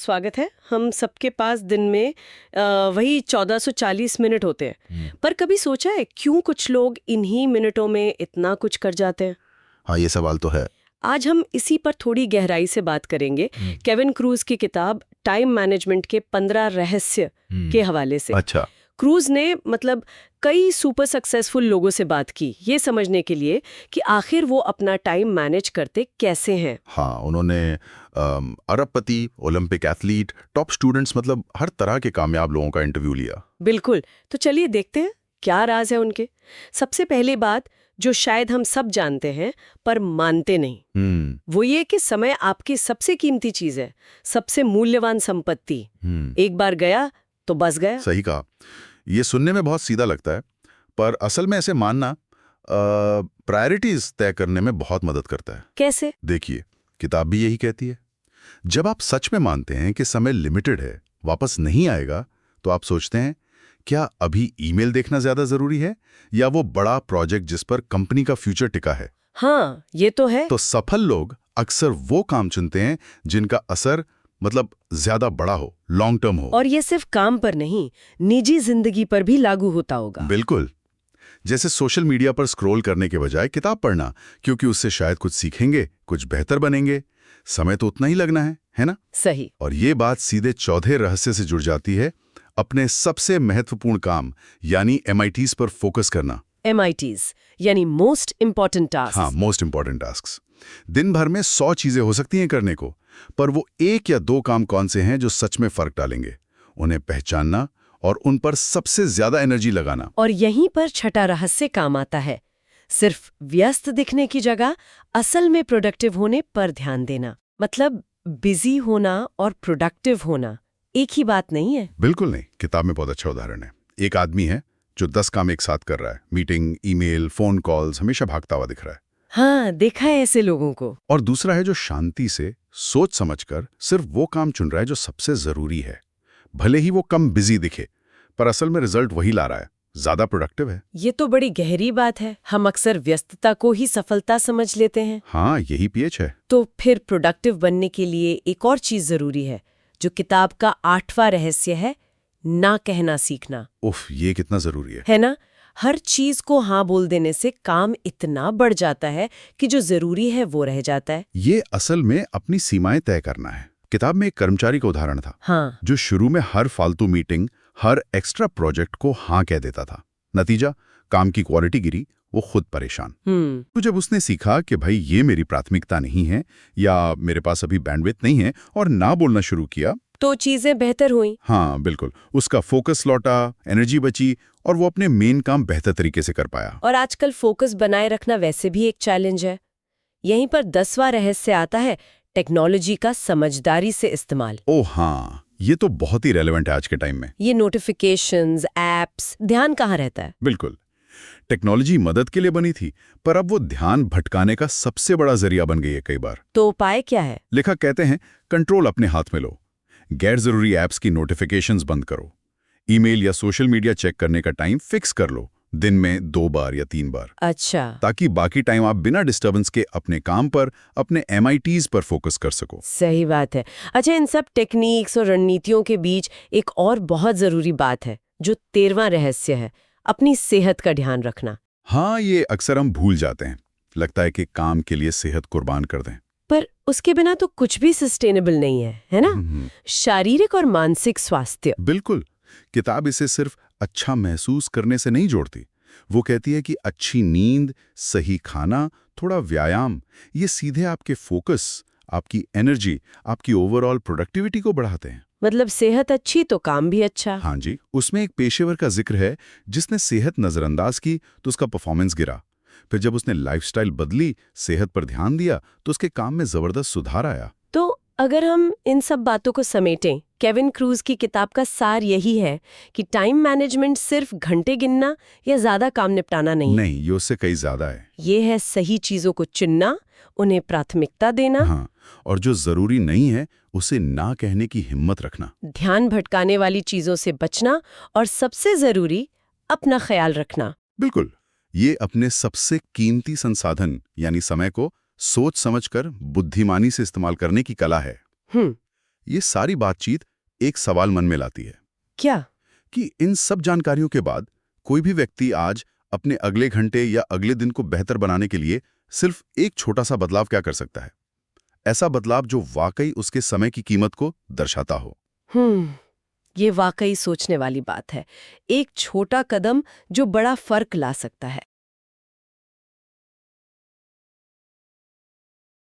स्वागत है। हम सबके पास दिन में वही 1440 मिनट होते हैं, पर कभी सोचा है क्यों कुछ लोग इन्हीं मिनटों में इतना कुछ कर जाते हैं? हाँ, ये सवाल तो है। आज हम इसी पर थोड़ी गहराई से बात करेंगे, केविन क्रूज की किताब टाइम मैनेजमेंट के 15 रहस्य के हवाले से। अच्छा। क्रूज ने कई सुपर सक्सेसफुल लोगों से बात की, ये समझने के लिए कि आखिर वो अपना टाइम मैनेज करते कैसे हैं। हाँ, उन्होंने अरबपति, ओलंपिक एथलीट, टॉप स्टूडेंट्स, मतलब हर तरह के कामयाब लोगों का इंटरव्यू लिया। बिल्कुल, तो चलिए देखते हैं क्या राज है उनके। सबसे पहली बात जो शायद हम सब जानते हैं पर मानते नहीं, वो ये कि समय आपकी सबसे कीमती चीज है, सबसे मूल्यवान संपत्ति। एक बार गया तो बस गया। सही कहा। ये सुनने में बहुत सीधा लगता है, पर असल में ऐसे मानना प्रायोरिटीज तय करने में बहुत मदद करता है। कैसे? देखिए, किताब भी यही कहती है। जब आप सच में मानते हैं कि समय लिमिटेड है, वापस नहीं आएगा, तो आप सोचते हैं क्या अभी ईमेल देखना ज्यादा जरूरी है या वो बड़ा प्रोजेक्ट जिस पर कंपनी का फ्यूचर टिका है। हाँ, ये तो है। तो सफल लोग अक्सर वो काम चुनते हैं जिनका असर ज्यादा बड़ा हो, लॉन्ग टर्म हो। और ये सिर्फ काम पर नहीं, निजी जिंदगी पर भी लागू होता होगा। बिल्कुल। जैसे सोशल मीडिया पर स्क्रॉल करने के बजाय किताब पढ़ना, क्योंकि उससे शायद कुछ सीखेंगे, कुछ बेहतर बनेंगे। समय तो उतना ही लगना है ना? सही। और ये बात सीधे चौथे रहस्य से जुड़ जाती है, अपने सबसे महत्वपूर्ण काम यानी MITs पर फोकस करना। MITs यानी मोस्ट इम्पॉर्टेंट टास्क। हाँ, मोस्ट इम्पॉर्टेंट टास्क। दिन भर में 100 चीजें हो सकती हैं करने को, पर वो 1 या 2 काम कौन से हैं जो सच में फर्क डालेंगे, उन्हें पहचानना और उन पर सबसे ज्यादा एनर्जी लगाना। और यहीं पर छठा रहस्य काम आता है, सिर्फ व्यस्त दिखने की जगह असल में प्रोडक्टिव होने पर ध्यान देना। मतलब बिजी होना और प्रोडक्टिव होना एक ही बात नहीं है। बिल्कुल नहीं। किताब में बहुत अच्छा उदाहरण है। एक आदमी है जो 10 काम एक साथ कर रहा है, मीटिंग, ईमेल, फोन कॉल्स, हमेशा भागता हुआ दिख रहा है। हाँ, देखा है ऐसे लोगों को। और दूसरा है जो शांति से सोच समझकर सिर्फ वो काम चुन रहा है जो सबसे जरूरी है, भले ही वो कम बिजी दिखे, पर असल में रिजल्ट वही ला रहा है, ज्यादा प्रोडक्टिव है। ये तो बड़ी गहरी बात है। हम अक्सर व्यस्तता को ही सफलता समझ लेते हैं। हाँ, यही पीएच है। तो फिर प्रोडक्टिव बनने के लिए एक और चीज जरूरी है, जो किताब का 8वां रहस्य है, ना कहना सीखना। उफ, ये कितना जरूरी है ना? हर चीज को हाँ बोल देने से काम इतना बढ़ जाता है कि जो जरूरी है वो रह जाता है। ये असल में अपनी सीमाएं तय करना है। किताब में एक कर्मचारी का उदाहरण था, हाँ। जो शुरू में हर फालतू मीटिंग, हर एक्स्ट्रा प्रोजेक्ट को हाँ कह देता था। नतीजा, काम की क्वालिटी गिरी, वो खुद परेशान। तो जब उसने सीखा कि भाई ये मेरी प्राथमिकता नहीं है या मेरे पास अभी बैंडविड्थ नहीं है, और ना बोलना शुरू किया, तो चीजें बेहतर हुई। हाँ बिल्कुल, उसका फोकस लौटा, एनर्जी बची और वो अपने मेन काम बेहतर तरीके से कर पाया। और आजकल फोकस बनाए रखना वैसे भी एक चैलेंज है। यहीं पर 10वां रहस्य आता है, टेक्नोलॉजी का समझदारी से इस्तेमाल। ओह हाँ, ये तो बहुत ही रेलेवेंट है आज के टाइम में। ये नोटिफिकेशंस, एप्स, ध्यान कहाँ रहता है? बिल्कुल। टेक्नोलॉजी मदद के लिए बनी थी, पर अब वो ध्यान भटकाने का सबसे बड़ा जरिया बन गई है कई बार। तो उपाय क्या है? लेखक कहते हैं, कंट्रोल अपने हाथ में लो। गैर जरूरी ऐप्स की नोटिफिकेशंस बंद करो। ईमेल या सोशल मीडिया चेक करने का टाइम फिक्स कर लो, दिन में 2 बार या 3 बार। अच्छा। ताकि बाकी टाइम आप बिना डिस्टर्बेंस के अपने काम पर, अपने MITs पर फोकस कर सको। सही बात है। अच्छा, इन सब टेक्निक्स और रणनीतियों के बीच एक और बहुत जरूरी बात है, जो 13वां रहस्य है, अपनी सेहत का ध्यान रखना। हाँ, ये अक्सर हम भूल जाते हैं। लगता है कि काम के लिए सेहत कुर्बान कर दें, पर उसके बिना तो कुछ भी सस्टेनेबल नहीं है ना? शारीरिक और मानसिक स्वास्थ्य। बिल्कुल। किताब इसे सिर्फ अच्छा महसूस करने से नहीं जोड़ती। वो कहती है कि अच्छी नींद, सही खाना, थोड़ा व्यायाम, ये सीधे आपके फोकस, आपकी एनर्जी, आपकी ओवरऑल प्रोडक्टिविटी को बढ़ाते हैं। मतलब सेहत अच्छी तो काम भी अच्छा। हाँ जी। उसमें एक पेशेवर का जिक्र है जिसने सेहत नजरअंदाज की तो उसका परफॉर्मेंस गिरा। फिर जब उसने लाइफस्टाइल बदली, सेहत पर ध्यान दिया, तो उसके काम में जबरदस्त सुधार आया। तो अगर हम इन सब बातों को समेटें, केविन क्रूज की किताब का सार यही है कि टाइम मैनेजमेंट सिर्फ घंटे गिनना या ज्यादा काम निपटाना नहीं। नहीं, ये उससे कई ज्यादा है। ये है सही चीजों को चुनना, उन्हें प्राथमिकता देना। हाँ, और जो जरूरी नहीं है उसे ना कहने की हिम्मत रखना, ध्यान भटकाने वाली चीजों से बचना, और सबसे जरूरी, अपना ख्याल रखना। बिल्कुल। ये अपने सबसे कीमती संसाधन यानी समय को सोच समझकर बुद्धिमानी से इस्तेमाल करने की कला है। ये सारी बातचीत एक सवाल मन में लाती है क्या? कि इन सब जानकारियों के बाद कोई भी व्यक्ति आज अपने अगले घंटे या अगले दिन को बेहतर बनाने के लिए सिर्फ एक छोटा सा बदलाव क्या कर सकता है? ऐसा बदलाव जो वाकई उसके समय की कीमत को दर्शाता हो। ये वाकई सोचने वाली बात है। एक छोटा कदम जो बड़ा फर्क ला सकता है।